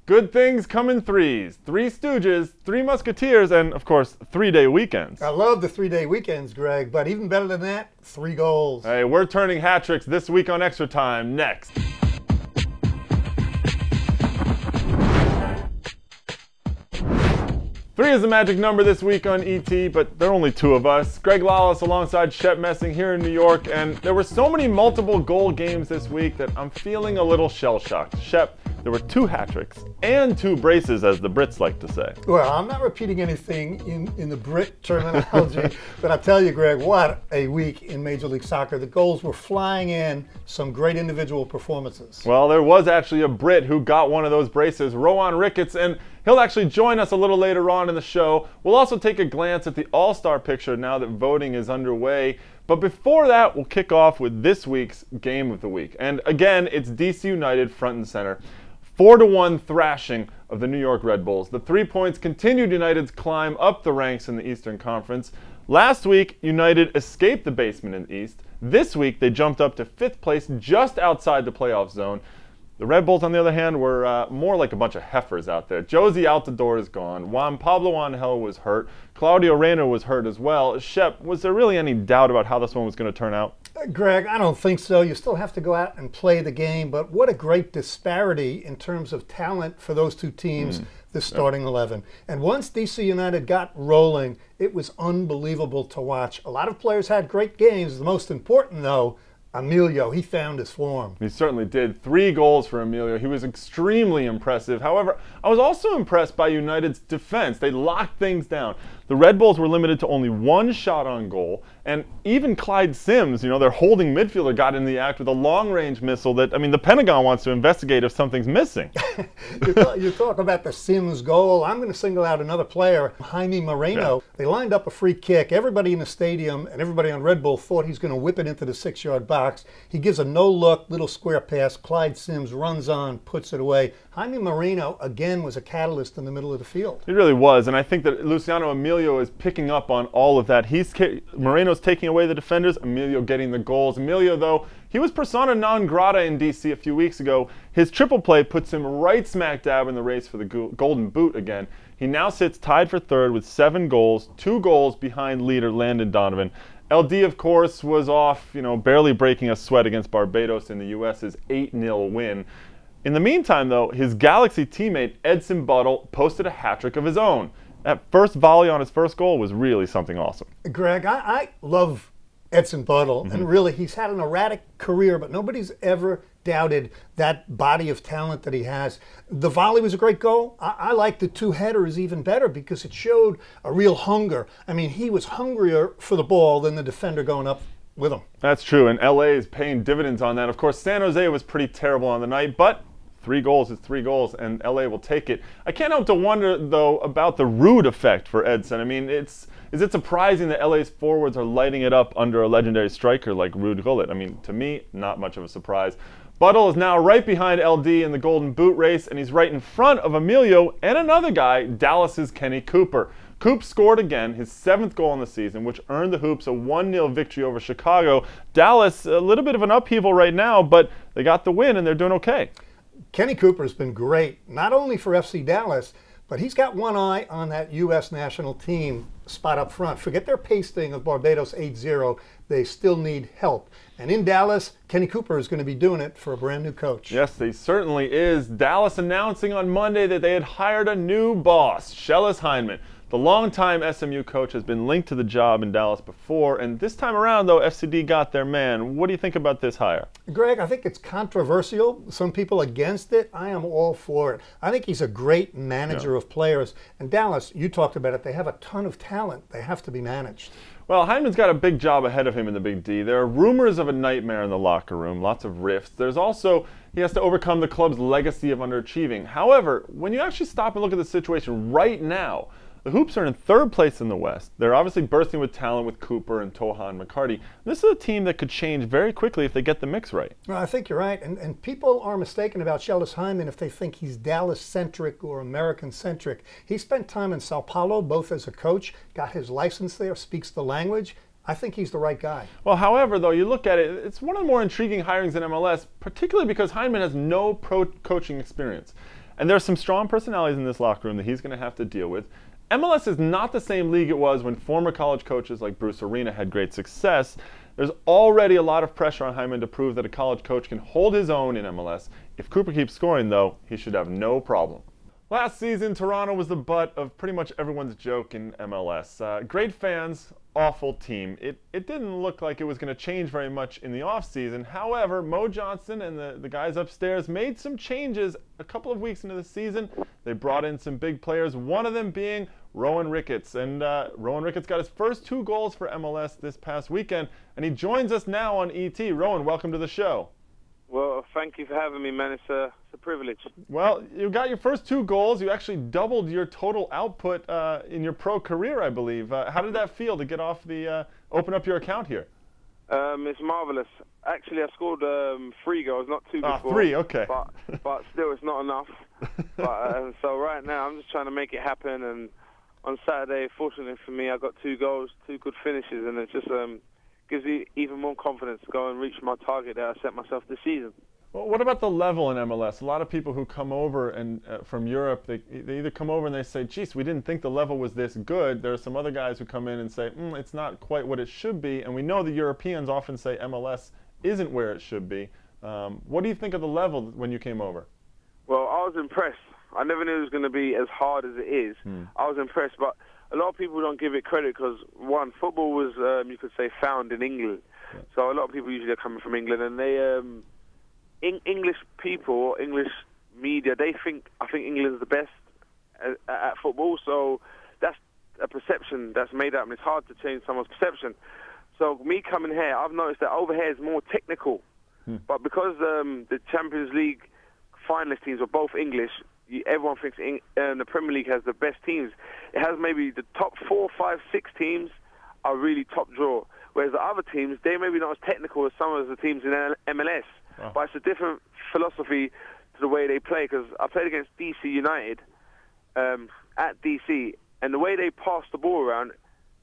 Good things come in threes. Three Stooges, Three Musketeers, and, of course, 3-day weekends. I love the 3-day weekends, Greg, but even better than that, 3 goals. Hey, we're turning hat tricks this week on Extra Time. Next. Three is the magic number this week on ET, but there are only 2 of us. Greg Lawless alongside Shep Messing here in New York, and there were so many multiple goal games this week that I'm feeling a little shell-shocked. Shep, there were 2 hat tricks and 2 braces, as the Brits like to say. Well, I'm not repeating anything in the Brit terminology, but I tell you, Greg, what a week in Major League Soccer. The goals were flying in, some great individual performances. Well, there was actually a Brit who got one of those braces, Rohan Ricketts, and he'll actually join us a little later on in the show. We'll also take a glance at the All-Star picture now that voting is underway. But before that, we'll kick off with this week's Game of the Week. And again, it's DC United front and center. 4-1 thrashing of the New York Red Bulls. The 3 points continued United's climb up the ranks in the Eastern Conference. Last week, United escaped the basement in the East. This week, they jumped up to 5th place just outside the playoff zone. The Red Bulls, on the other hand, were more like a bunch of heifers out there. Josie Altidore is gone. Juan Pablo Angel was hurt. Claudio Reyna was hurt as well. Shep, was there really any doubt about how this one was going to turn out? Greg, I don't think so. You still have to go out and play the game, but what a great disparity in terms of talent for those 2 teams, the starting 11. And once DC United got rolling, it was unbelievable to watch. A lot of players had great games. The most important, though, Emilio, he found his form. He certainly did. 3 goals for Emilio. He was extremely impressive. However, I was also impressed by United's defense. They locked things down. The Red Bulls were limited to only 1 shot on goal, and even Clyde Sims, their holding midfielder, got in the act with a long-range missile that, I mean, the Pentagon wants to investigate if something's missing. You talk about the Sims goal. I'm going to single out another player, Jaime Moreno. Yeah. They lined up a free kick. Everybody in the stadium and everybody on Red Bull thought he's going to whip it into the 6-yard box. He gives a no-look little square pass. Clyde Sims runs on, puts it away. Jaime Moreno, again, was a catalyst in the middle of the field. He really was, and I think that Luciano Emilio is picking up on all of that. Moreno's taking away the defenders, Emilio getting the goals. Emilio, though, he was persona non grata in DC a few weeks ago. His triple play puts him right smack dab in the race for the Golden Boot again. He now sits tied for 3rd with 7 goals, 2 goals behind leader Landon Donovan. LD, of course, was off, barely breaking a sweat against Barbados in the U.S.'s 8-0 win. In the meantime, though, his Galaxy teammate, EDSON BUDDLE, posted a hat-trick of his own. That first volley on his first goal was really something awesome. Greg, I love EDSON BUDDLE, and really he's had an erratic career, but nobody's ever doubted that body of talent that he has. The volley was a great goal. I like the 2 headers even better because it showed a real hunger. I mean, he was hungrier for the ball than the defender going up with him. That's true, and LA is paying dividends on that. Of course, San Jose was pretty terrible on the night, but 3 goals is 3 goals, and LA will take it. I can't help to wonder, though, about the Rude effect for Edson. I mean, is it surprising that LA's forwards are lighting it up under a legendary striker like Ruud Gullit? I mean, to me, not much of a surprise. Buddle is now right behind LD in the Golden Boot race, and he's right in front of Emilio and another guy, Dallas's Kenny Cooper. Coop scored again, his 7th goal in the season, which earned the Hoops a 1-0 victory over Chicago. Dallas, a little bit of an upheaval right now, but they got the win and they're doing okay. Kenny Cooper's been great, not only for FC Dallas, but he's got one eye on that U.S. national team spot up front. Forget their pasting of Barbados 8-0. They still need help. And in Dallas, Kenny Cooper is going to be doing it for a brand new coach. Yes, he certainly is. Dallas announcing on Monday that they had hired a new boss, SCHELLAS HYNDMAN. The longtime SMU coach has been linked to the job in Dallas before, and this time around, though, FCD got their man. What do you think about this hire? Greg, I think it's controversial. Some people against it. I am all for it. I think he's a great manager of players. And Dallas, you talked about it, they have a ton of talent. They have to be managed. Well, Hyndman's got a big job ahead of him in the Big D. There are rumors of a nightmare in the locker room, lots of rifts. There's also, he has to overcome the club's legacy of underachieving. However, when you actually stop and look at the situation right now, the Hoops are in 3rd place in the West. They're obviously bursting with talent with Cooper and Tohan McCarty. This is a team that could change very quickly if they get the mix right. Well, I think you're right. And people are mistaken about SCHELLAS HYNDMAN if they think he's Dallas-centric or American-centric. He spent time in Sao Paulo, both as a coach, got his license there, speaks the language. I think he's the right guy. Well, however, though, you look at it, it's one of the more intriguing hirings in MLS, particularly because Hyndman has no pro coaching experience. And there's some strong personalities in this locker room that he's going to have to deal with. MLS is not the same league it was when former college coaches like Bruce Arena had great success. There's already a lot of pressure on Hyndman to prove that a college coach can hold his own in MLS. If Cooper keeps scoring, though, he should have no problem. Last season, Toronto was the butt of pretty much everyone's joke in MLS. Great fans, awful team. It didn't look like it was going to change very much in the offseason. However, Mo Johnston and the guys upstairs made some changes a couple of weeks into the season. They brought in some big players, one of them being Rohan Ricketts. And Rohan Ricketts got his first 2 goals for MLS this past weekend, and he joins us now on ET. Rohan, welcome to the show. Well, thank you for having me, man. It's a privilege. Well, you got your first 2 goals. You actually doubled your total output in your pro career, I believe. How did that feel to get off the open up your account here? It's marvelous. Actually, I scored 3 goals, not 2 before. 3, okay. But still, it's not enough. So right now, I'm just trying to make it happen. And on Saturday, fortunately for me, I got 2 goals, 2 good finishes, and it just gives me even more confidence to go and reach my target that I set myself this season. Well, what about the level in MLS? A lot of people who come over and from Europe, they either come over and they say, geez, we didn't think the level was this good. There are some other guys who come in and say, it's not quite what it should be. And we know the Europeans often say MLS isn't where it should be. What do you think of the level when you came over? Well, I was impressed. I never knew it was going to be as hard as it is. I was impressed, but a lot of people don't give it credit because, one, football was, you could say, found in England. Yeah. So a lot of people usually are coming from England, and they, English people, English media, I think England's the best at football. So that's a perception that's made up, and it's hard to change someone's perception. So me coming here, I've noticed that over here is more technical. But because the Champions League finalist teams are both English, everyone thinks the Premier League has the best teams. It has maybe the top 4, 5, 6 teams are really top draw. Whereas the other teams, they may be not as technical as some of the teams in MLS. Oh. But it's a different philosophy to the way they play. Because I played against DC United at DC, and the way they pass the ball around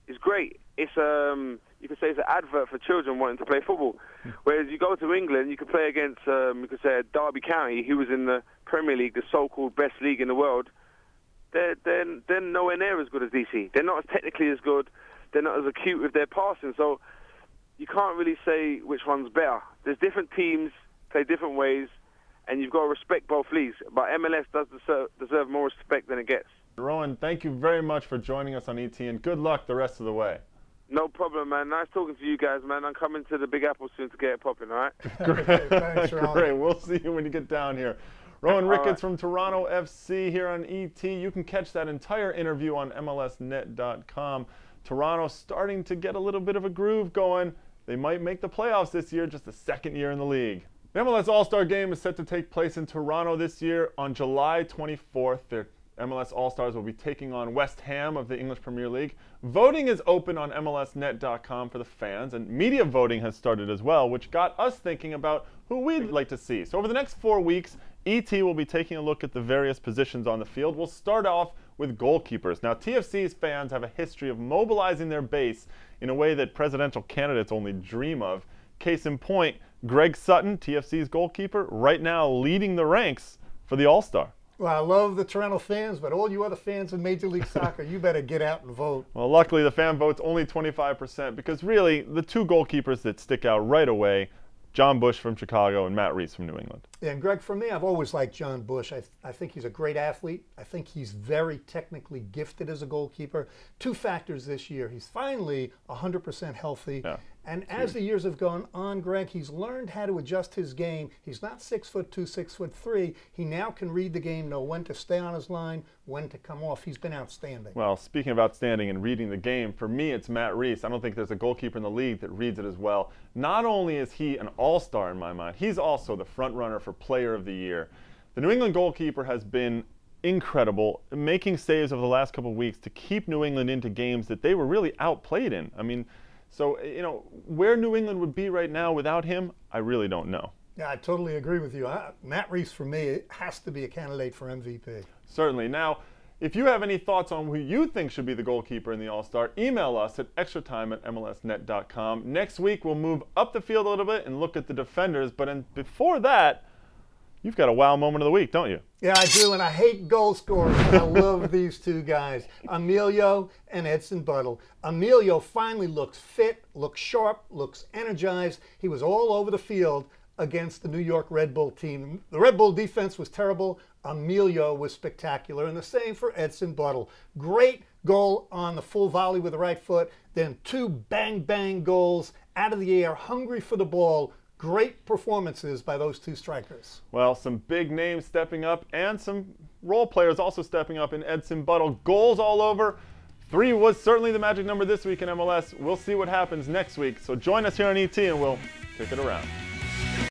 is great. It's you could say it's an advert for children wanting to play football. Whereas you go to England, you could play against you could say Derby County, who was in the Premier League, the so-called best league in the world. They're nowhere near as good as DC. They're not as technically as good. They're not as acute with their passing. So you can't really say which one's better. There's different teams play different ways, and you've got to respect both leagues. But MLS does deserve more respect than it gets. Rohan, thank you very much for joining us on ET, and good luck the rest of the way. No problem, man. Nice talking to you guys, man. I'm coming to the Big Apple soon to get it popping, all right? Great. Thanks, great. We'll see you when you get down here. Rohan Ricketts from Toronto FC here on ET. You can catch that entire interview on MLSnet.com. Toronto starting to get a little bit of a groove going. They might make the playoffs this year, just the 2nd year in the league. The MLS All-Star Game is set to take place in Toronto this year on July 24th. Their MLS All-Stars will be taking on West Ham of the English Premier League. Voting is open on MLSnet.com for the fans, and media voting has started as well, which got us thinking about who we'd like to see. So over the next 4 weeks, ET will be taking a look at the various positions on the field. We'll start off with goalkeepers. Now, TFC's fans have a history of mobilizing their base in a way that presidential candidates only dream of. Case in point, Greg Sutton, TFC's goalkeeper, right now leading the ranks for the All-Star. Well, I love the Toronto fans, but all you other fans in Major League Soccer, you better get out and vote. Well, luckily the fan vote's only 25% because really the 2 goalkeepers that stick out right away, Jon Busch from Chicago and Matt Reis from New England. And Greg, for me, I've always liked Jon Busch. I think he's a great athlete. I think he's very technically gifted as a goalkeeper. 2 factors this year. He's finally 100% healthy. Yeah. And as the years have gone on, Greg, he's learned how to adjust his game. He's not 6'2", 6'3". He now can read the game, know when to stay on his line, when to come off. He's been outstanding. Well, speaking of outstanding and reading the game, for me it's Matt Reis. I don't think there's a goalkeeper in the league that reads it as well. Not only is he an all-star in my mind, he's also the front runner for Player of the Year. The New England goalkeeper has been incredible, making saves over the last couple of weeks to keep New England into games that they were really outplayed in. I mean, so, you know, where New England would be right now without him, I really don't know. Yeah, I totally agree with you. Matt Reis, for me, has to be a candidate for MVP. Certainly. Now, if you have any thoughts on who you think should be the goalkeeper in the All-Star, email us at extratime@mlsnet.com. Next week, we'll move up the field a little bit and look at the defenders. But before that, You've got a wow moment of the week, don't you? Yeah, I do, and I hate goal scorers, but I love these two guys, Emilio and EDSON BUDDLE. Emilio finally looks fit, looks sharp, looks energized. He was all over the field against the New York Red Bull team. The Red Bull defense was terrible. Emilio was spectacular, and the same for EDSON BUDDLE. Great goal on the full volley with the right foot, then two bang-bang goals out of the air, hungry for the ball. Great performances by those two strikers. Well, some big names stepping up and some role players also stepping up in EDSON BUDDLE. Goals all over. 3 was certainly the magic number this week in MLS. We'll see what happens next week. So join us here on ET and we'll kick it around.